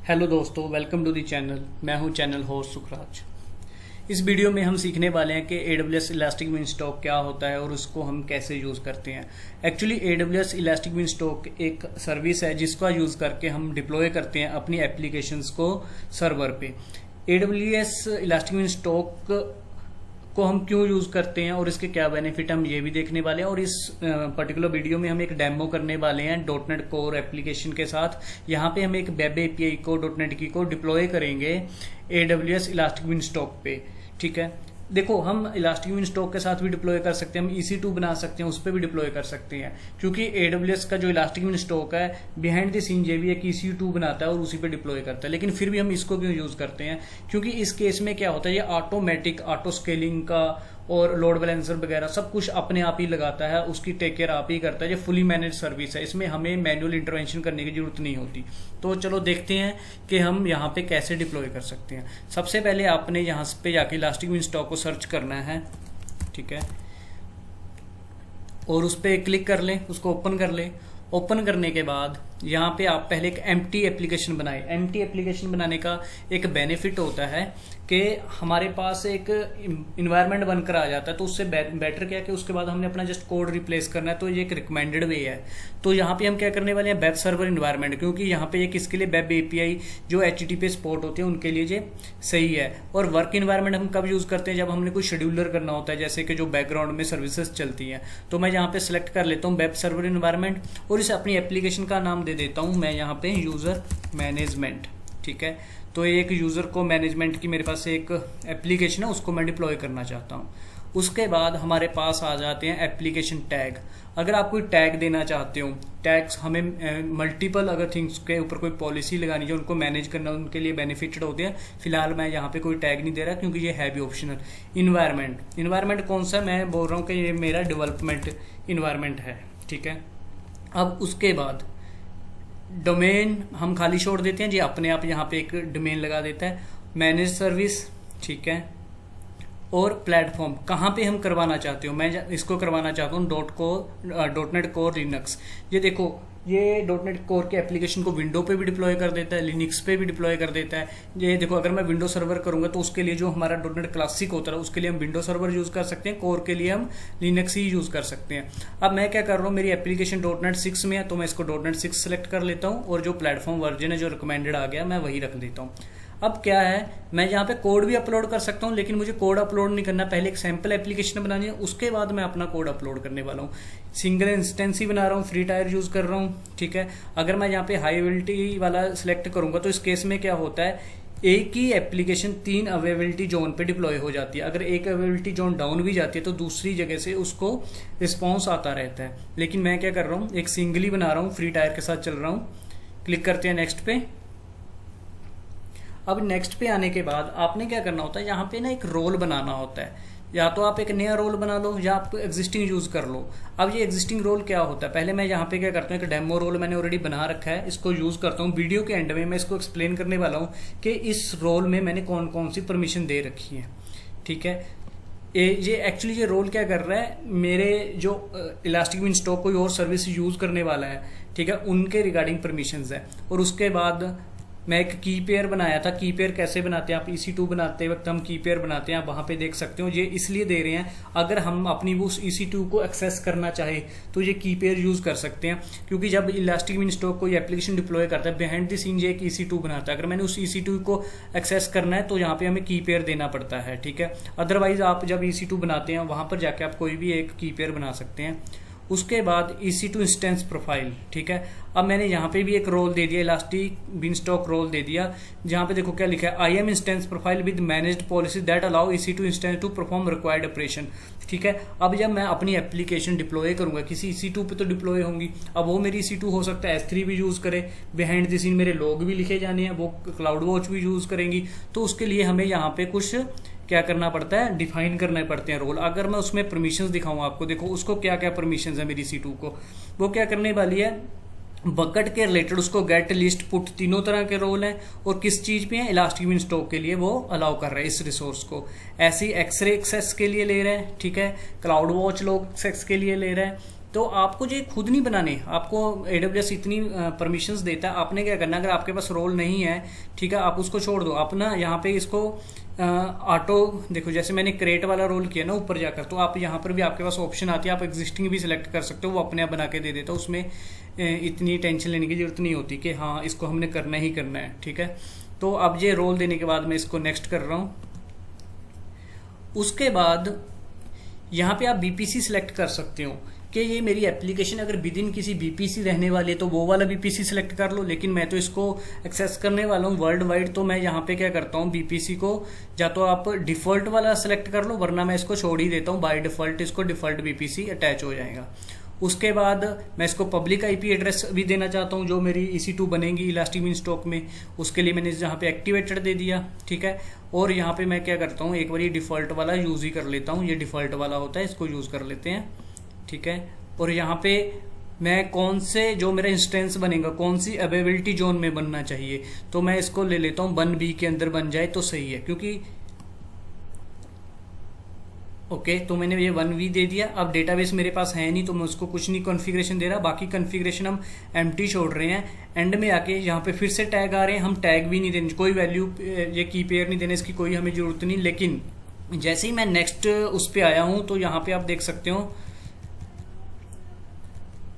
Hello दोस्तों, welcome to the channel. मैं हूं चैनल होस्ट सुखराज। इस वीडियो में हम सीखने वाले हैं कि AWS इलास्टिक बिनस्टॉक क्या होता है और उसको हम कैसे यूज़ करते हैं। एक्चुअली AWS इलास्टिक बिनस्टॉक एक सर्विस है जिसका यूज़ करके हम डिप्लॉय करते हैं अपनी एप्लीकेशंस को सर्वर पे। AWS इलास्टिक बिनस्टॉक को हम क्यों यूज़ करते हैं और इसके क्या बेनिफिट हम ये भी देखने वाले हैं। और इस पर्टिकुलर वीडियो में हम एक डेमो करने वाले हैं .NET कोर एप्लीकेशन के साथ। यहाँ पे हम एक वेब API को .NET की को डिप्लॉय करेंगे AWS इलास्टिक बिनस्टॉक पे। ठीक है, देखो हम इलास्टिक बिनस्टॉक के साथ भी डिप्लॉय कर सकते हैं, हम EC2 बना सकते हैं, उस पर भी डिप्लॉय कर सकते हैं। क्योंकि AWS का जो इलास्टिक बिनस्टॉक है बिहाइंड द सीन ये भी एक EC2 बनाता है और उसी पे डिप्लॉय करता है। लेकिन फिर भी हम इसको क्यों यूज करते हैं? क्योंकि इस केस में क्या होता है, ये ऑटोमेटिक ऑटो स्केलिंग का और लोड बैलेंसर वगैरह सब कुछ अपने आप ही लगाता है, उसकी टेक केयर आप ही करता है। ये फुली मैनेज सर्विस है, इसमें हमें मैनुअल इंटरवेंशन करने की जरूरत नहीं होती। तो चलो देखते हैं कि हम यहाँ पे कैसे डिप्लॉय कर सकते हैं। सबसे पहले आपने यहाँ पे जाके इलास्टिक बिनस्टॉक को सर्च करना है, ठीक है, और उस पर क्लिक कर लें, उसको ओपन कर लें। ओपन करने के बाद यहाँ पे आप पहले एक एम्प्टी एप्लीकेशन बनाए। एम्प्टी एप्लीकेशन बनाने का एक बेनिफिट होता है कि हमारे पास एक इन्वायरमेंट बनकर आ जाता है। तो उससे बेटर क्या है कि उसके बाद हमने अपना जस्ट कोड रिप्लेस करना है, तो ये एक रिकमेंडेड वे है। तो यहाँ पे हम क्या करने वाले हैं, वेब सर्वर इन्वायरमेंट, क्योंकि यहाँ पे एक इसके लिए वेब API जो HTTP सपोर्ट होती है उनके लिए ये सही है। और वर्क इन्वायरमेंट हम कब यूज करते हैं, जब हमने कोई शेड्यूलर करना होता है, जैसे कि जो बैकग्राउंड में सर्विसेज चलती हैं। तो मैं यहाँ पे सिलेक्ट कर लेता हूँ वेब सर्वर इन्वायरमेंट और इस अपनी एप्लीकेशन का नाम दे देता हूँ मैं यहाँ पे यूजर मैनेजमेंट। ठीक है, तो एक यूजर को मैनेजमेंट की मेरे पास एक एप्लीकेशन है, उसको मैं डिप्लॉय करना चाहता हूँ। उसके बाद हमारे पास आ जाते हैं एप्लीकेशन टैग। अगर आप कोई टैग देना चाहते हो, टैग्स हमें मल्टीपल अगर थिंग्स के ऊपर कोई पॉलिसी लगानी जो उनको मैनेज करना उनके लिए बेनिफिटेड होते हैं। फिलहाल मैं यहाँ पे कोई टैग नहीं दे रहा क्योंकि ये है भी ऑप्शनल। इन्वायरमेंट कौन सा, मैं बोल रहा हूँ कि ये मेरा डेवलपमेंट इन्वायरमेंट है। ठीक है, अब उसके बाद डोमेन हम खाली छोड़ देते हैं, जी अपने आप यहाँ पे एक डोमेन लगा देता है। मैनेज सर्विस, ठीक है, और प्लेटफॉर्म कहाँ पे हम करवाना चाहते हो। मैं इसको करवाना चाहता हूँ .NET कोर लिनक्स। ये देखो, ये .NET कोर के एप्लीकेशन को विंडो पे भी डिप्लॉय कर देता है, लिनक्स पे भी डिप्लॉय कर देता है। ये देखो, अगर मैं विंडो सर्वर करूंगा तो उसके लिए जो हमारा .NET क्लासिक होता है उसके लिए हम विंडो सर्वर यूज कर सकते हैं, कोर के लिए हम लिनक्स ही यूज कर सकते हैं। अब मैं क्या कर रहा हूँ, मेरी एप्लीकेशन .NET 6 में है तो मैं इसको .NET 6 सेलेक्ट कर लेता हूँ और जो प्लेटफॉर्म वर्जन है जो रिकमेंडेड आ गया मैं वही रख देता हूँ। अब क्या है, मैं यहाँ पे कोड भी अपलोड कर सकता हूँ, लेकिन मुझे कोड अपलोड नहीं करना। पहले एक सैंपल एप्लीकेशन बनानी है, उसके बाद मैं अपना कोड अपलोड करने वाला हूँ। सिंगल इंस्टेंस ही बना रहा हूँ, फ्री टायर यूज कर रहा हूँ। ठीक है, अगर मैं यहाँ पे हाई अवेलेबिलिटी वाला सिलेक्ट करूंगा तो इस केस में क्या होता है, एक ही एप्लीकेशन 3 अवेलेबिलिटी जोन पे डिप्लॉय हो जाती है। अगर एक अवेलेबिलिटी जोन डाउन भी जाती है तो दूसरी जगह से उसको रिस्पॉन्स आता रहता है। लेकिन मैं क्या कर रहा हूँ, एक सिंगल ही बना रहा हूँ, फ्री टायर के साथ चल रहा हूँ। क्लिक करते हैं नेक्स्ट पे। अब नेक्स्ट पे आने के बाद आपने क्या करना होता है, यहाँ पे ना एक रोल बनाना होता है। या तो आप एक नया रोल बना लो या आप एग्जिस्टिंग यूज कर लो। अब ये एग्जिस्टिंग रोल क्या होता है, पहले मैं यहाँ पे क्या करता हूँ, एक डेमो रोल मैंने ऑलरेडी बना रखा है, इसको यूज करता हूँ। वीडियो के एंड में मैं इसको एक्सप्लेन करने वाला हूँ कि इस रोल में मैंने कौन कौन सी परमिशन दे रखी है। ठीक है, ये एक्चुअली ये रोल क्या कर रहा है, मेरे जो इलास्टिक बिनस्टॉक कोई और सर्विस यूज करने वाला है, ठीक है, उनके रिगार्डिंग परमिशंस है। और उसके बाद मैं एक की पेयर बनाया था। की पेयर कैसे बनाते हैं, आप EC2 बनाते वक्त हम की पेयर बनाते हैं, आप वहां पे देख सकते हो। ये इसलिए दे रहे हैं, अगर हम अपनी उस EC2 को एक्सेस करना चाहे तो ये की पेयर यूज कर सकते हैं। क्योंकि जब इलास्टिक बिनस्टॉक कोई एप्लीकेशन डिप्लॉय करता है बिहाइंड द सीन ये एक EC2 बनाता है। अगर मैंने उस EC2 को एक्सेस करना है तो यहाँ पे हमें की पेयर देना पड़ता है। ठीक है, अदरवाइज आप जब EC2 बनाते हैं वहां पर जाके आप कोई भी एक की पेयर बना सकते हैं। उसके बाद EC2 इंस्टेंस प्रोफाइल। ठीक है, अब मैंने यहाँ पे भी एक रोल दे दिया, इलास्टिक बिनस्टॉक रोल दे दिया, जहाँ पे देखो क्या लिखा है, IAM instance profile with managed policy that allow EC2 instance to perform required operation. ठीक है, अब जब मैं अपनी एप्लीकेशन डिप्लॉय करूंगा, किसी EC2 पे तो डिप्लॉय होंगी, अब वो मेरी EC2 हो सकता है S3 भी यूज करे, बिहाइंड द सीन मेरे लॉग भी लिखे जाने हैं, वो क्लाउड वॉच भी यूज करेंगी। तो उसके लिए हमें यहाँ पे कुछ क्या करना पड़ता है, डिफाइन करने पड़ते हैं रोल। अगर मैं उसमें परमिशंस दिखाऊं आपको, देखो उसको क्या क्या परमिशंस है मेरी EC2 को, वो क्या करने वाली है, बकेट के रिलेटेड उसको गेट, लिस्ट, पुट तीनों तरह के रोल हैं। और किस चीज पे है, इलास्टिक बिनस्टॉक के लिए वो अलाउ कर रहे हैं इस रिसोर्स को। ऐसी एक्सरे एक्सेस के लिए ले रहे हैं, ठीक है, क्लाउड वॉच लॉग एक्सेस के लिए ले रहे हैं, तो आपको जो खुद नहीं बनाने, आपको AWS इतनी परमिशंस देता है। आपने क्या करना, अगर आपके पास रोल नहीं है, ठीक है, आप उसको छोड़ दो। आप ना यहाँ पे इसको ऑटो देखो, जैसे मैंने क्रिएट वाला रोल किया ना ऊपर जाकर, तो आप यहाँ पर भी आपके पास ऑप्शन आती है, आप एग्जिस्टिंग भी सिलेक्ट कर सकते हो, वो अपने आप बना के दे देता है। उसमें इतनी टेंशन लेने की जरूरत नहीं होती कि हाँ इसको हमने करना ही करना है, ठीक है। तो अब ये रोल देने के बाद मैं इसको नेक्स्ट कर रहा हूँ। उसके बाद यहाँ पे आप BPC सिलेक्ट कर सकते हो कि ये मेरी एप्लीकेशन अगर विद इन किसी BPC रहने वाली है तो वो वाला BPC सिलेक्ट कर लो, लेकिन मैं तो इसको एक्सेस करने वाला हूँ वर्ल्ड वाइड। तो मैं यहाँ पे क्या करता हूँ, BPC को या तो आप डिफॉल्ट वाला सिलेक्ट कर लो, वरना मैं इसको छोड़ ही देता हूँ। बाय डिफॉल्ट इसको डिफॉल्ट BPC अटैच हो जाएगा। उसके बाद मैं इसको पब्लिक IP एड्रेस भी देना चाहता हूँ जो मेरी EC2 बनेगी इलास्टिक बिनस्टॉक में, उसके लिए मैंने यहाँ पे एक्टिवेटेड दे दिया, ठीक है। और यहाँ पे मैं क्या करता हूँ, एक बार ये डिफॉल्ट वाला यूज ही कर लेता हूँ, ये डिफॉल्ट वाला होता है, इसको यूज कर लेते हैं, ठीक है। और यहाँ पे मैं कौन से जो मेरा इंस्टेंस बनेगा, कौन सी अवेलेबिलिटी जोन में बनना चाहिए, तो मैं इसको ले लेता हूँ 1B के अंदर बन जाए तो सही है, क्योंकि ओके तो मैंने ये 1V दे दिया। अब डेटाबेस मेरे पास है नहीं तो मैं उसको कुछ नहीं कॉन्फ़िगरेशन दे रहा, बाकी कॉन्फ़िगरेशन हम एम्प्टी छोड़ रहे हैं। एंड में आके यहाँ पे फिर से टैग आ रहे हैं, हम टैग भी नहीं देने, कोई वैल्यू ये की पेयर नहीं देने, इसकी कोई हमें जरूरत नहीं। लेकिन जैसे ही मैं नेक्स्ट उस पर आया हूँ तो यहाँ पे आप देख सकते हो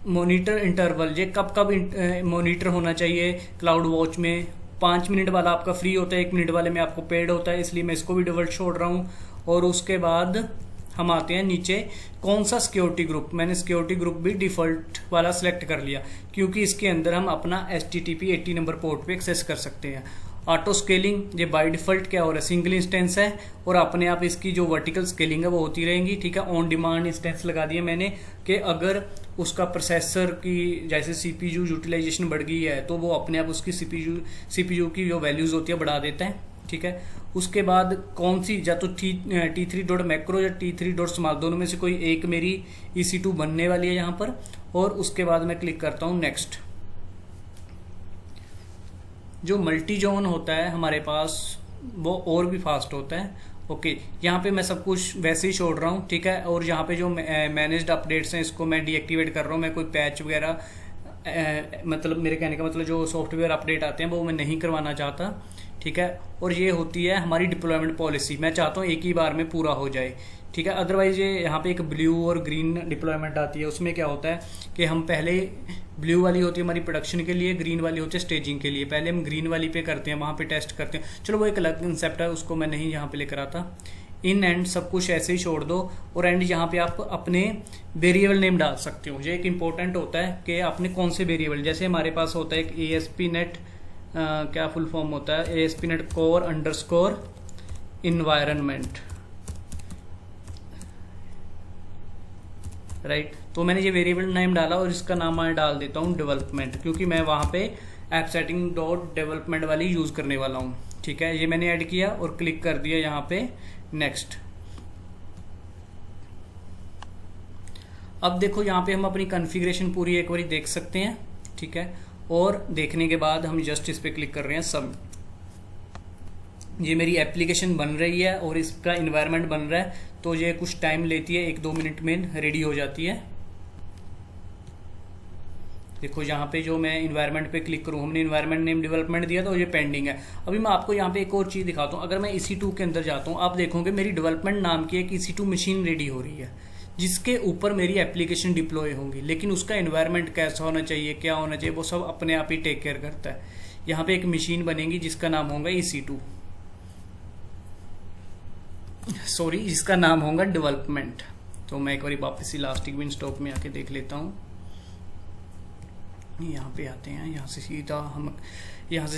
मॉनिटर इंटरवल, ये कब कब मॉनिटर होना चाहिए क्लाउड वॉच में। 5 मिनट वाला आपका फ्री होता है, 1 मिनट वाले में आपको पेड होता है, इसलिए मैं इसको भी डिफॉल्ट छोड़ रहा हूँ। और उसके बाद हम आते हैं नीचे, कौन सा सिक्योरिटी ग्रुप, मैंने सिक्योरिटी ग्रुप भी डिफॉल्ट वाला सिलेक्ट कर लिया, क्योंकि इसके अंदर हम अपना HTTP 80 नंबर पोर्ट पे एक्सेस कर सकते हैं। ऑटो स्केलिंग, ये बाय डिफॉल्ट क्या हो रहा है, सिंगल इंस्टेंस है, और अपने आप इसकी जो वर्टिकल स्केलिंग है वो होती रहेगी, ठीक है। ऑन डिमांड इंस्टेंस लगा दिया मैंने कि अगर उसका प्रोसेसर की जैसे CPU यूटिलाइजेशन बढ़ गई है तो वो अपने आप उसकी CPU की जो वैल्यूज होती है बढ़ा देता है, ठीक है। उसके बाद कौन सी, या तो T3.macro या T3.small, दोनों में से कोई एक मेरी EC2 बनने वाली है यहाँ पर। और उसके बाद मैं क्लिक करता हूँ नेक्स्ट। जो मल्टी जोन होता है हमारे पास वो और भी फास्ट होता है, ओके। यहाँ पे मैं सब कुछ वैसे ही छोड़ रहा हूँ, ठीक है। और यहाँ पे जो मैनेज्ड अपडेट्स हैं इसको मैं डीएक्टिवेट कर रहा हूँ, मैं कोई पैच वगैरह मतलब मेरे कहने का मतलब जो सॉफ्टवेयर अपडेट आते हैं वो मैं नहीं करवाना चाहता, ठीक है। और ये होती है हमारी डिप्लॉयमेंट पॉलिसी, मैं चाहता हूँ एक ही बार में पूरा हो जाए, ठीक है। अदरवाइज ये यहाँ पे एक ब्लू और ग्रीन डिप्लॉयमेंट आती है, उसमें क्या होता है कि हम पहले ब्लू वाली होती है हमारी प्रोडक्शन के लिए, ग्रीन वाली होती है स्टेजिंग के लिए। पहले हम ग्रीन वाली पे करते हैं, वहाँ पे टेस्ट करते हैं, चलो वो एक अलग कंसेप्ट है, उसको मैं नहीं यहाँ पे लेकर आता। इन एंड सब कुछ ऐसे ही छोड़ दो, और एंड यहाँ पे आप अपने वेरिएबल नेम डाल सकते हो। ये एक इंपॉर्टेंट होता है कि आपने कौन से वेरिएबल, जैसे हमारे पास होता है एक ASP.NET क्या फुल फॉर्म होता है, ASP.NET Core _ environment, राइट। तो मैंने ये वेरिएबल नेम डाला और इसका नाम मैं डाल देता हूँ डेवलपमेंट, क्योंकि मैं वहाँ पे AppSetting.development वाली यूज करने वाला हूँ, ठीक है। ये मैंने ऐड किया और क्लिक कर दिया यहाँ पे नेक्स्ट। अब देखो यहाँ पे हम अपनी कॉन्फ़िगरेशन पूरी एक बार देख सकते हैं, ठीक है। और देखने के बाद हम जस्ट इस पे क्लिक कर रहे हैं सब, ये मेरी एप्लीकेशन बन रही है और इसका इन्वायरमेंट बन रहा है, तो ये कुछ टाइम लेती है, 1-2 मिनट में रेडी हो जाती है। देखो यहाँ पे जो मैं इन्वायरमेंट पे क्लिक करूँ, हमने इन्वायरमेंट नेम डेवलपमेंट दिया था और ये पेंडिंग है। अभी मैं आपको यहाँ पे एक और चीज़ दिखाता हूँ, अगर मैं EC2 के अंदर जाता हूँ, आप देखोगे मेरी डेवलपमेंट नाम की एक EC2 मशीन रेडी हो रही है, जिसके ऊपर मेरी एप्लीकेशन डिप्लॉय होंगी। लेकिन उसका इन्वायरमेंट कैसा होना चाहिए, क्या होना चाहिए, वो सब अपने आप ही टेक केयर करता है। यहाँ पे एक मशीन बनेगी जिसका नाम होगा EC2, सॉरी जिसका नाम होगा डेवलपमेंट। तो मैं एक बार वापस इलास्टिक बिनस्टॉक में आके देख लेता हूँ। यहाँ पे आते हैं, यहाँ से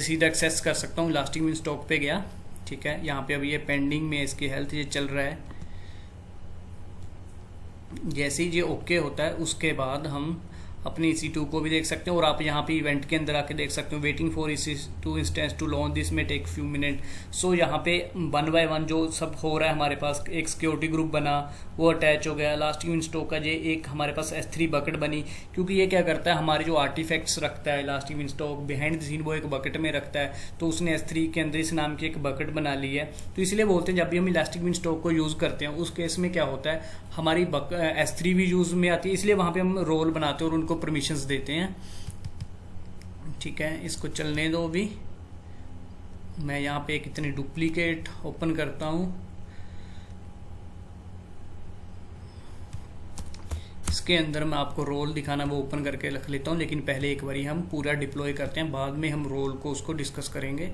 सीधा एक्सेस कर सकता हूँ। इलास्टिक बिनस्टॉक पे गया, ठीक है। यहाँ पे अभी ये पेंडिंग में इसकी हेल्थ ये चल रहा है। जैसे ही ये ओके होता है उसके बाद हम अपनी EC2 को भी देख सकते हैं, और आप यहाँ पे इवेंट के अंदर आके देख सकते हो waiting for EC2 instance to launch, this में टेक फ्यू मिनट। सो यहाँ पे 1 बाय 1 जो सब हो रहा है हमारे पास, एक सिक्योरिटी ग्रुप बना, वो अटैच हो गया। लास्ट इवेंट स्टॉक का ये एक हमारे पास S3 बकेट बनी, क्योंकि ये क्या करता है हमारे जो आर्टिफैक्ट्स रखता है last event stock behind the scene, वो एक बकेट में रखता है। तो उसने S3 के अंदर इस नाम की एक बकेट बना ली है। तो इसलिए बोलते हैं जब भी हम इलास्टिक बिन स्टॉक को यूज करते हैं उस केस में क्या होता है हमारी S3 भी यूज में आती है, इसलिए वहां पे हम रोल बनाते हैं और उनको परमिशंस देते हैं। ठीक है, इसको चलने दो। अभी मैं यहाँ पे एक इतनी डुप्लीकेट ओपन करता हूं, इसके अंदर मैं आपको रोल दिखाना वो ओपन करके रख लेता हूं, लेकिन पहले एक बारी हम पूरा डिप्लॉय करते हैं, बाद में हम रोल को उसको डिस्कस करेंगे।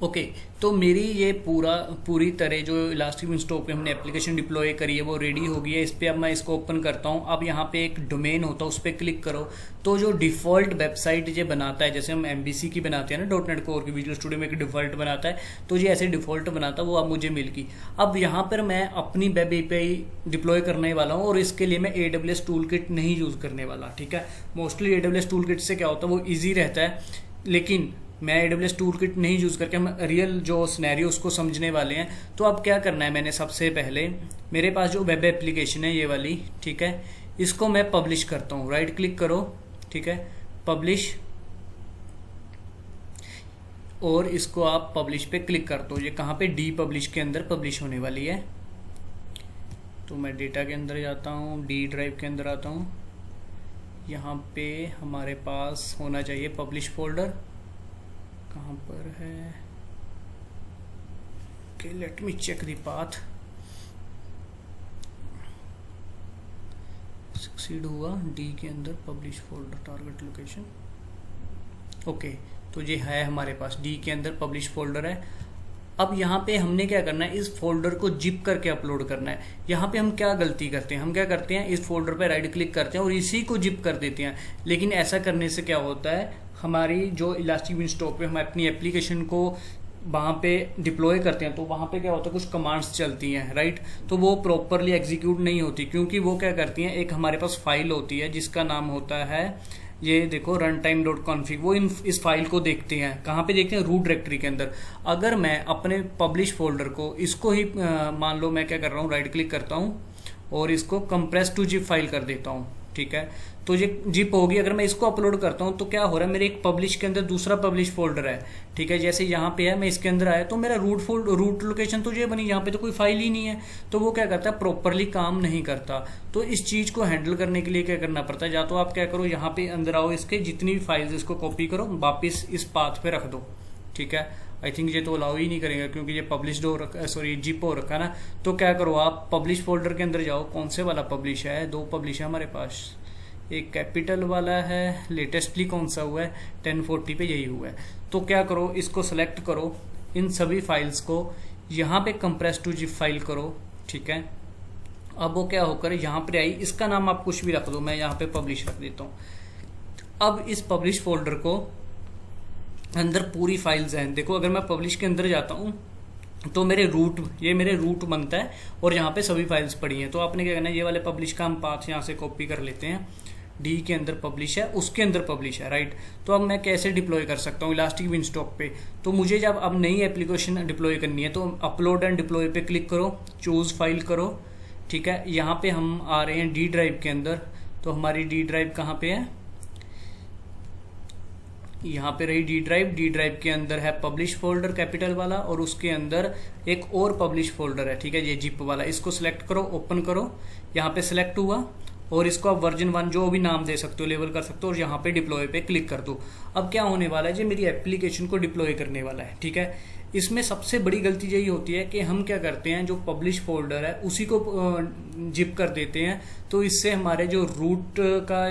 ओके, तो मेरी ये पूरी तरह जो इलास्टिक बिन स्टॉक पे हमने एप्लीकेशन डिप्लॉय करी है वो रेडी हो गई है। इस पे अब मैं इसको ओपन करता हूँ। अब यहाँ पे एक डोमेन होता है, उस पर क्लिक करो तो जो डिफॉल्ट वेबसाइट ये बनाता है, जैसे हम MVC की बनाते हैं ना .NET कोर की, विजुअल स्टूडियो में एक डिफॉल्ट बनाता है, तो ये ऐसे डिफॉल्ट बनाता है, वो अब मुझे मिल गई। अब यहाँ पर मैं अपनी वेब API डिप्लॉय करने वाला हूँ और इसके लिए मैं AWS टूल किट नहीं यूज करने वाला। ठीक है, मोस्टली AWS टूल किट से क्या होता है वो ईजी रहता है, लेकिन मैं AWS टूल किट नहीं यूज करके हम रियल जो सिनेरियो उसको समझने वाले हैं। तो अब क्या करना है, मैंने सबसे पहले मेरे पास जो वेब एप्लीकेशन है ये वाली, ठीक है, इसको मैं पब्लिश करता हूँ। राइट क्लिक करो, ठीक है, पब्लिश, और इसको आप पब्लिश पे क्लिक कर दो। ये कहाँ पे, डी पब्लिश के अंदर पब्लिश होने वाली है। तो मैं डेटा के अंदर जाता हूँ, डी ड्राइव के अंदर आता हूँ, यहाँ पे हमारे पास होना चाहिए पब्लिश फोल्डर। कहाँ पर है, okay, let me check the path. Succeed हुआ, डी के अंदर publish folder, target location. Okay, तो ये है हमारे पास डी के अंदर पब्लिश फोल्डर है। अब यहाँ पे हमने क्या करना है, इस फोल्डर को जिप करके अपलोड करना है। यहाँ पे हम क्या गलती करते हैं, हम क्या करते हैं, इस फोल्डर पे राइट क्लिक करते हैं और इसी को जिप कर देते हैं। लेकिन ऐसा करने से क्या होता है, हमारी जो इलास्टिक बिन स्टॉक पे हम अपनी एप्लीकेशन को वहाँ पे डिप्लॉय करते हैं, तो वहाँ पे क्या होता है, कुछ कमांड्स चलती हैं, राइट, तो वो प्रॉपरली एग्जीक्यूट नहीं होती, क्योंकि वो क्या करती हैं, एक हमारे पास फाइल होती है जिसका नाम होता है, ये देखो runtime.config, वो इस फाइल को देखते हैं। कहाँ पे देखते हैं, रूट डायरेक्टरी के अंदर। अगर मैं अपने पब्लिश फोल्डर को, इसको ही मान लो मैं क्या कर रहा हूँ, राइट क्लिक करता हूँ और इसको कंप्रेस टू जिप फाइल कर देता हूँ। ठीक है, तो ये जिप होगी। अगर मैं इसको अपलोड करता हूँ तो क्या हो रहा है, मेरे एक पब्लिश के अंदर दूसरा पब्लिश फोल्डर है। ठीक है, जैसे यहाँ पे है, मैं इसके अंदर आया तो मेरा रूट लोकेशन तो ये बनी, यहाँ पे तो कोई फाइल ही नहीं है, तो वो क्या करता है, प्रॉपरली काम नहीं करता। तो इस चीज को हैंडल करने के लिए क्या करना पड़ता है, या तो आप क्या करो, यहाँ पे अंदर आओ, इसके जितनी भी फाइल्स इसको कॉपी करो, वापिस इस पाथ पे रख दो। ठीक है, आई थिंक ये तो अलाउ ही नहीं करेंगे क्योंकि ये पब्लिश हो रखा, सॉरी जिप हो रखा ना। तो क्या करो, आप पब्लिश फोल्डर के अंदर जाओ, कौन से वाला पब्लिश है, 2 पब्लिश है हमारे पास, एक कैपिटल वाला है, लेटेस्टली कौन सा हुआ है, 1040 पे यही हुआ है। तो क्या करो, इसको सेलेक्ट करो, इन सभी फाइल्स को यहाँ पे कंप्रेस टू जिप फाइल करो। ठीक है, अब वो क्या होकर यहाँ पे आई, इसका नाम आप कुछ भी रख दो, मैं यहाँ पे पब्लिश रख देता हूँ। अब इस पब्लिश फोल्डर को अंदर पूरी फाइल्स हैं। देखो, अगर मैं पब्लिश के अंदर जाता हूँ तो मेरे रूट बनता है और यहाँ पे सभी फाइल्स पड़ी हैं। तो आपने क्या करना है, ये वाले पब्लिश का हम पाथ यहाँ से कॉपी कर लेते हैं, डी के अंदर पब्लिश है, उसके अंदर पब्लिश है, राइट। तो अब मैं कैसे डिप्लॉय कर सकता हूँ इलास्टिक बिन स्टॉक पे, तो मुझे जब अब नई एप्लीकेशन डिप्लॉय करनी है तो अपलोड एंड डिप्लॉय पे क्लिक करो, चूज फाइल करो। ठीक है, यहाँ पे हम आ रहे हैं डी ड्राइव के अंदर, तो हमारी डी ड्राइव कहाँ पे है, यहाँ पे रही डी ड्राइव के अंदर है पब्लिश फोल्डर कैपिटल वाला, और उसके अंदर एक और पब्लिश फोल्डर है। ठीक है, ये जिप वाला, इसको सिलेक्ट करो, ओपन करो, यहाँ पे सिलेक्ट हुआ और इसको आप वर्जन 1 जो भी नाम दे सकते हो, लेवल कर सकते हो, और यहाँ पे डिप्लॉय पे क्लिक कर दो। अब क्या होने वाला है, जो मेरी एप्लीकेशन को डिप्लॉय करने वाला है। ठीक है, इसमें सबसे बड़ी गलती यही होती है कि हम क्या करते हैं, जो पब्लिश फोल्डर है उसी को जिप कर देते हैं, तो इससे हमारे जो रूट का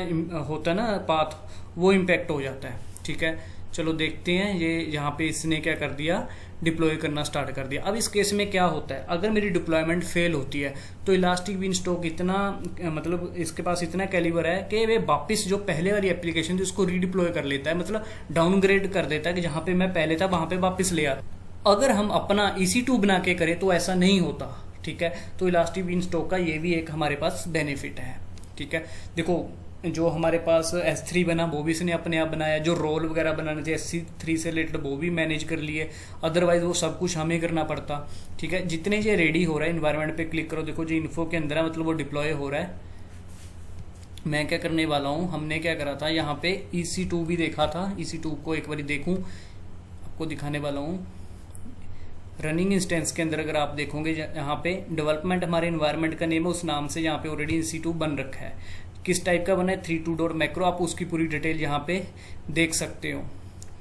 होता है ना पाथ, वो इम्पेक्ट हो जाता है। ठीक है, चलो देखते हैं, ये यहाँ पे इसने क्या कर दिया, डिप्लॉय करना स्टार्ट कर दिया। अब इस केस में क्या होता है, अगर मेरी डिप्लॉयमेंट फेल होती है तो इलास्टिक बिन स्टॉक इतना, मतलब इसके पास इतना कैलिबर है कि वे वापस जो पहले वाली एप्लीकेशन थी उसको रीडिप्लॉय कर लेता है, मतलब डाउनग्रेड कर देता है कि जहां पे मैं पहले था वहां पे वापस ले आता। अगर हम अपना EC2 बना के करें तो ऐसा नहीं होता। ठीक है, तो इलास्टिक बिन स्टॉक का ये भी एक हमारे पास बेनिफिट है। ठीक है, देखो जो हमारे पास S3 बना वो भी इसने अपने आप बनाया, जो रोल वगैरह बनाने थे S3 से रिलेटेड वो भी मैनेज कर लिए, अदरवाइज वो सब कुछ हमें करना पड़ता। ठीक है, जितने ये रेडी हो रहा है इन्वायरमेंट पे क्लिक करो, देखो जो इन्फो के अंदर है मतलब वो डिप्लॉय हो रहा है। मैं क्या करने वाला हूँ, हमने क्या करा था यहाँ पे EC2 भी देखा था, EC2 को एक बार देखूँ आपको दिखाने वाला हूँ। रनिंग इंस्टेंस के अंदर अगर आप देखोगे यहाँ पे डेवलपमेंट हमारे इन्वायरमेंट का नेम है, उस नाम से यहाँ पे ऑलरेडी EC2 बन रखा है। किस टाइप का बना है 32.macro, आप उसकी पूरी डिटेल यहाँ पे देख सकते हो।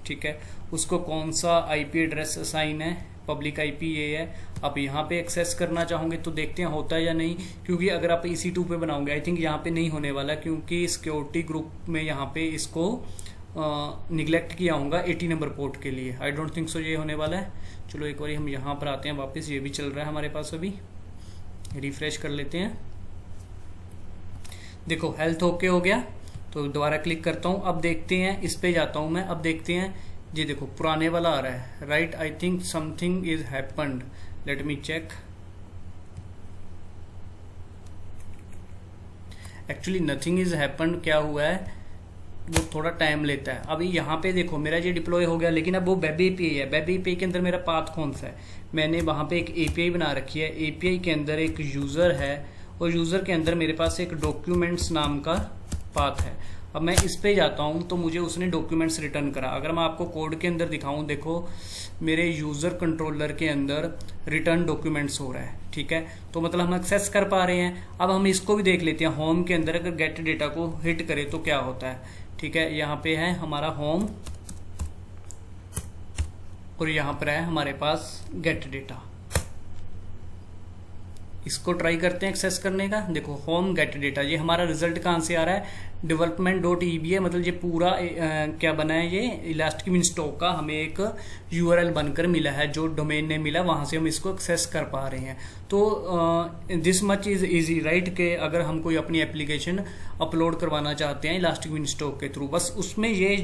ठीक है, उसको कौन सा IP एड्रेस असाइन है, पब्लिक IP ये है। आप यहाँ पे एक्सेस करना चाहोगे तो देखते हैं होता है या नहीं, क्योंकि अगर आप EC2 पे बनाओगे आई थिंक यहाँ पे नहीं होने वाला, क्योंकि सिक्योरिटी ग्रुप में यहाँ पे इसको निगलेक्ट किया होगा 80 नंबर पोर्ट के लिए। आई डोंट थिंक सो ये होने वाला है। चलो एक बार हम यहाँ पर आते हैं वापस, ये भी चल रहा है हमारे पास, अभी रिफ्रेश कर लेते हैं। देखो हेल्थ ओके हो गया, तो दोबारा क्लिक करता हूँ। अब देखते हैं, इस पे जाता हूँ मैं, अब देखते हैं ये देखो पुराने वाला आ रहा है, right. I think something is happened, let me check. Actually nothing is happened, क्या हुआ है वो थोड़ा टाइम लेता है। अभी यहाँ पे देखो मेरा ये डिप्लॉय हो गया, लेकिन अब वो वेब API है। वेब API के अंदर मेरा पाथ कौन सा है, मैंने वहां पे एक API बना रखी है। API के अंदर एक यूजर है और यूजर के अंदर मेरे पास एक डॉक्यूमेंट्स नाम का पाथ है। अब मैं इस पे जाता हूं तो मुझे उसने डॉक्यूमेंट्स रिटर्न करा। अगर मैं आपको कोड के अंदर दिखाऊं, देखो मेरे यूजर कंट्रोलर के अंदर रिटर्न डॉक्यूमेंट्स हो रहा है। ठीक है, तो मतलब हम एक्सेस कर पा रहे हैं। अब हम इसको भी देख लेते हैं, होम के अंदर अगर गेट डेटा को हिट करे तो क्या होता है। ठीक है, यहाँ पे है हमारा होम और यहाँ पर है हमारे पास गेट डेटा। इसको ट्राई करते हैं एक्सेस करने का। देखो होम गेट डेटा, ये हमारा रिजल्ट कहाँ से आ रहा है, development.eb है। मतलब ये पूरा क्या बना है, ये इलास्टिक विंस्टॉक का हमें एक URL बनकर मिला है, जो डोमेन नेम मिला, वहां से हम इसको एक्सेस कर पा रहे हैं। तो this much is easy right, के अगर हम कोई अपनी एप्लीकेशन अपलोड करवाना चाहते हैं इलास्टिक विंस्टॉक के थ्रू, बस उसमें ये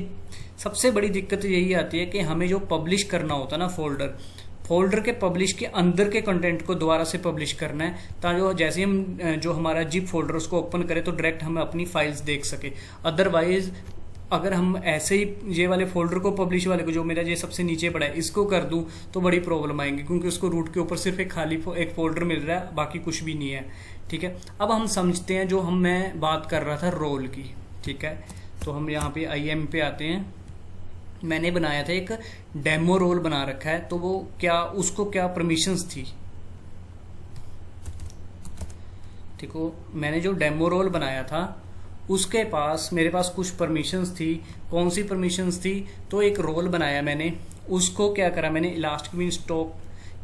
सबसे बड़ी दिक्कत यही आती है कि हमें जो पब्लिश करना होता है ना फोल्डर के पब्लिश के अंदर के कंटेंट को दोबारा से पब्लिश करना है, ताकि जैसे हम जो हमारा जिप फोल्डर उसको ओपन करें तो डायरेक्ट हम अपनी फाइल्स देख सके। अदरवाइज अगर हम ऐसे ही ये वाले फोल्डर को पब्लिश वाले को, जो मेरा ये सबसे नीचे पड़ा है, इसको कर दूं तो बड़ी प्रॉब्लम आएंगी, क्योंकि उसको रूट के ऊपर सिर्फ एक खाली एक फोल्डर मिल रहा है, बाकी कुछ भी नहीं है। ठीक है, अब हम समझते हैं जो मैं बात कर रहा था रोल की। ठीक है, तो हम यहाँ पे IAM पे आते हैं। मैंने बनाया था एक डेमो रोल बना रखा है, तो वो क्या, उसको क्या परमिशंस थी। देखो मैंने जो डेमो रोल बनाया था उसके पास मेरे पास कुछ परमिशंस थी। कौन सी परमिशंस थी, तो एक रोल बनाया मैंने, उसको क्या करा मैंने, इलास्टिक विंस्टॉक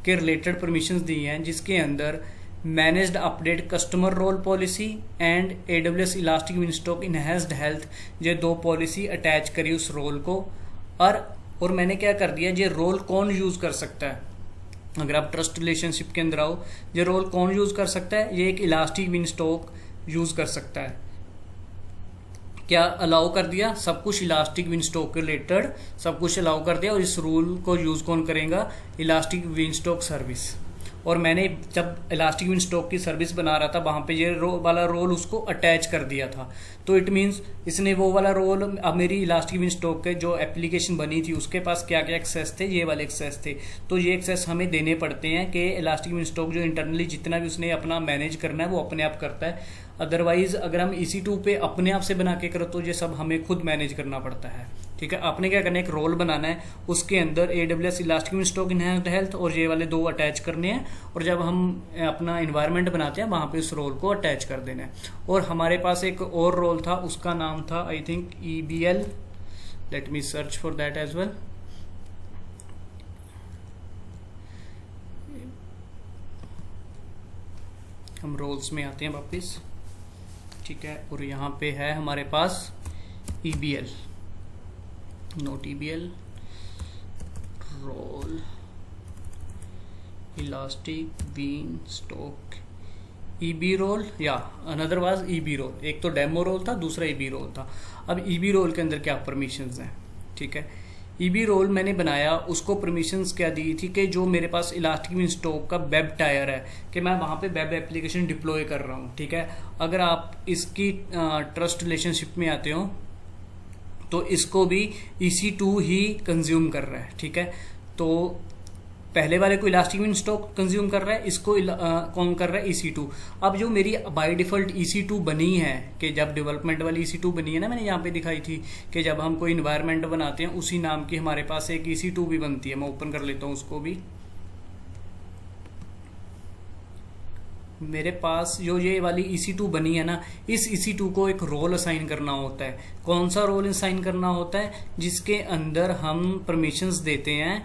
के रिलेटेड परमिशंस दी हैं, जिसके अंदर managed update customer role policy and AWS elastic beanstalk enhanced health, ये दो पॉलिसी अटैच करी उस रोल को। और मैंने क्या कर दिया, ये रोल कौन यूज कर सकता है, अगर आप ट्रस्ट रिलेशनशिप के अंदर आओ, ये रोल कौन यूज कर सकता है, ये एक इलास्टिक विंस्टॉक यूज कर सकता है। क्या अलाउ कर दिया, सब कुछ इलास्टिक विंस्टॉक के रिलेटेड सब कुछ अलाउ कर दिया, और इस रूल को यूज कौन करेगा, इलास्टिक विंस्टॉक सर्विस। और मैंने जब इलास्टिक विंस्टॉक की सर्विस बना रहा था वहां पे ये वाला रोल उसको अटैच कर दिया था, तो इट मींस इसने वो वाला रोल, अब मेरी इलास्टिक विंस्टॉक के जो एप्लीकेशन बनी थी उसके पास क्या क्या एक्सेस थे, ये वाले एक्सेस थे। तो ये एक्सेस हमें देने पड़ते हैं कि इलास्टिक विंस्टॉक जो इंटरनली जितना भी उसने अपना मैनेज करना है वो अपने आप करता है। अदरवाइज अगर हम EC2 पे अपने आप से बना के करो तो ये सब हमें खुद मैनेज करना पड़ता है। ठीक है, आपने क्या करना है, एक रोल बनाना है, उसके अंदर AWS elastic beanstalk enhanced health और ये वाले दो अटैच करने हैं, और जब हम अपना इन्वायरमेंट बनाते हैं वहां पे उस रोल को अटैच कर देना है। और हमारे पास एक और रोल था, उसका नाम था I think EBL, let me search for that as well. हम रोल्स में आते हैं वापस। ठीक है, और यहाँ पे है हमारे पास EBL, note EBL, role elastic beanstalk EB role, या अनदर वाज EB रोल। एक तो डेमो रोल था, दूसरा EB रोल था। अब EB रोल के अंदर क्या परमिशंस हैं, ठीक है, ईबी रोल मैंने बनाया, उसको परमिशंस क्या दी थी कि जो मेरे पास इलास्टिक विंडस्टॉक का वेब टायर है कि मैं वहां पे वेब एप्लीकेशन डिप्लॉय कर रहा हूँ। ठीक है, अगर आप इसकी ट्रस्ट रिलेशनशिप में आते हो तो इसको भी EC2 ही कंज्यूम कर रहा है। ठीक है, तो पहले वाले को इलास्टिक विंडस्टॉक कंज्यूम कर रहा है, इसको कौन कर रहा है, EC2। अब जो मेरी बाय डिफॉल्ट EC2 बनी है कि जब डेवलपमेंट वाली EC2 बनी है ना, मैंने यहाँ पे दिखाई थी कि जब हम कोई इन्वायरमेंट बनाते हैं उसी नाम की हमारे पास एक EC2 भी बनती है। मैं ओपन कर लेता हूँ उसको भी। मेरे पास जो ये वाली EC2 बनी है ना, इस EC2 को एक रोल असाइन करना होता है। कौन सा रोल असाइन करना होता है, जिसके अंदर हम परमिशंस देते हैं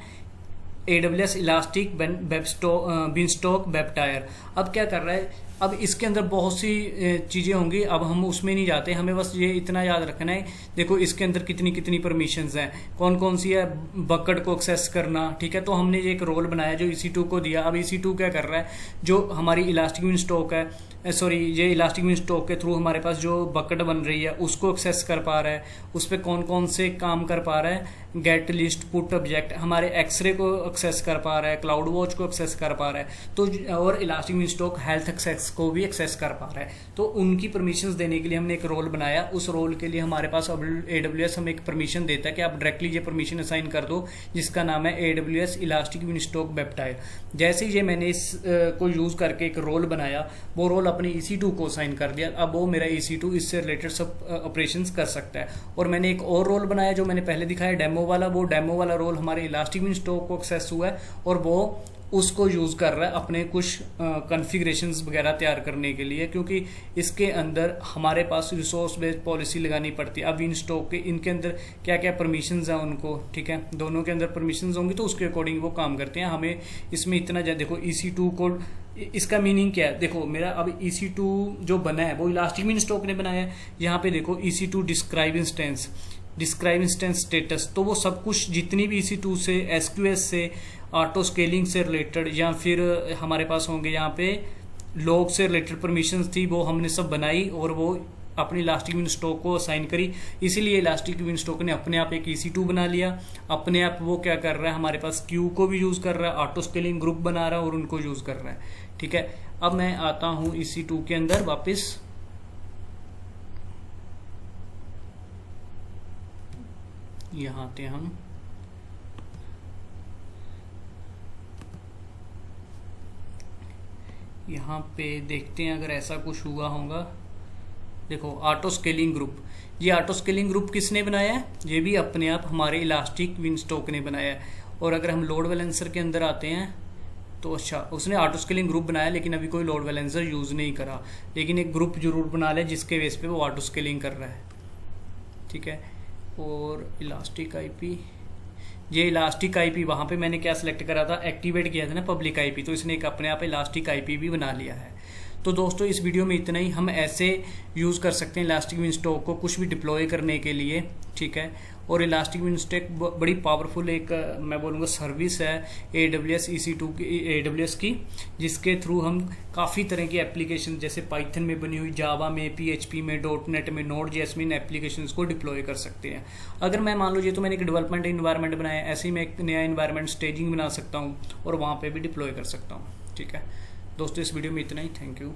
AWS elastic beanstalk web tyre. अब क्या कर रहा है, अब इसके अंदर बहुत सी चीजें होंगी, अब हम उसमें नहीं जाते, हमें बस ये इतना याद रखना है। देखो इसके अंदर कितनी कितनी परमिशंस हैं, कौन कौन सी है, बकेट को एक्सेस करना। ठीक है, तो हमने ये एक रोल बनाया जो EC2 को दिया। अब EC2 क्या कर रहा है, जो हमारी इलास्टिक विंडस्टॉक है, सॉरी ये इलास्टिक विंडस्टॉक के थ्रू हमारे पास जो बकेट बन रही है उसको एक्सेस कर पा रहा है, उस पर कौन कौन से काम कर पा रहा है, गेट लिस्ट पुट ऑब्जेक्ट, हमारे एक्सरे को एक्सेस कर पा रहा है, क्लाउड वॉच को एक्सेस कर पा रहा है, तो और इलास्टिक विंडस्टॉक हेल्थ एक्सेस को भी एक्सेस कर पा रहा है। तो उनकी परमिशंस देने के लिए हमने एक रोल बनाया। उस रोल के लिए हमारे पास AWS हमें एक परमिशन देता है कि आप डायरेक्टली ये परमिशन असाइन कर दो, जिसका नाम है AWS इलास्टिक विंडस्टॉक वेब टायर। जैसे ही ये मैंने इस को यूज करके एक रोल बनाया, वो रोल अपने EC2 को असाइन कर दिया। अब वो मेरा EC2 इससे रिलेटेड सब ऑपरेशंस कर सकता है। और मैंने एक और रोल बनाया जो मैंने पहले दिखाया डेमो वाला, वो डेमो वाला रोल हमारे इलास्टिक विंडस्टॉक को एक्सेस हुआ है और वो उसको यूज कर रहा है अपने कुछ कॉन्फ़िगरेशंस वगैरह तैयार करने के लिए, क्योंकि इसके अंदर हमारे पास रिसोर्स बेस्ड पॉलिसी लगानी पड़ती है। अब विंडस्टॉक के इनके अंदर क्या क्या परमिशंस हैं उनको, ठीक है, दोनों के अंदर परमिशंस होंगी तो उसके अकॉर्डिंग वो काम करते हैं। हमें इसमें इतना देखो EC2 कोड, इसका मीनिंग क्या है, देखो मेरा अब EC2 जो बना है वो इलास्टिक विंडस्टॉक ने बनाया है। यहाँ पे देखो EC2 डिस्क्राइब इंस्टेंस स्टेटस, तो वो सब कुछ जितनी भी EC2 से SQS से ऑटो स्केलिंग से रिलेटेड या फिर हमारे पास होंगे यहाँ पे लॉग से रिलेटेड परमिशंस थी, वो हमने सब बनाई और वो अपनी इलास्टिक विंडस्टॉक को असाइन करी। इसीलिए इलास्टिक विंडस्टॉक ने अपने आप एक EC2 बना लिया। अपने आप वो क्या कर रहा है, हमारे पास क्यू को भी यूज कर रहा है, ऑटो स्केलिंग ग्रुप बना रहा है और उनको यूज कर रहा है। ठीक है, अब मैं आता हूं EC2 के अंदर वापस। यहां आते हम, यहाँ पे देखते हैं अगर ऐसा कुछ हुआ होगा। देखो ऑटो स्केलिंग ग्रुप, ये ऑटो स्केलिंग ग्रुप किसने बनाया है, ये भी अपने आप हमारे इलास्टिक विंडस्टॉक ने बनाया है। और अगर हम लोड बैलेंसर के अंदर आते हैं तो अच्छा, उसने ऑटो स्केलिंग ग्रुप बनाया लेकिन अभी कोई लोड बैलेंसर यूज नहीं करा, लेकिन एक ग्रुप जरूर बना ले जिसके बेस पे वो ऑटो स्केलिंग कर रहा है। ठीक है, और इलास्टिक IP, ये इलास्टिक IP वहां पे मैंने क्या सिलेक्ट करा था, एक्टिवेट किया था ना पब्लिक IP, तो इसने एक अपने आप इलास्टिक IP भी बना लिया है। तो दोस्तों इस वीडियो में इतना ही। हम ऐसे यूज कर सकते हैं इलास्टिक विंडस्टॉक को कुछ भी डिप्लॉय करने के लिए। ठीक है, और इलास्टिक विंडस्टॉक बड़ी पावरफुल एक मैं बोलूँगा सर्विस है AWS EC2 की, AWS की, जिसके थ्रू हम काफ़ी तरह की एप्लीकेशन जैसे पाइथन में बनी हुई, जावा में, PHP में, .NET में, Node.js में इन एप्लीकेशंस को डिप्लॉय कर सकते हैं। अगर मैं मान लो ये तो मैंने एक डेवलपमेंट इन्वायरमेंट बनाया, ऐसे ही मैं एक नया इन्वायरमेंट स्टेजिंग बना सकता हूँ और वहाँ पर भी डिप्लॉय कर सकता हूँ। ठीक है दोस्तों, इस वीडियो में इतना ही। Thank you.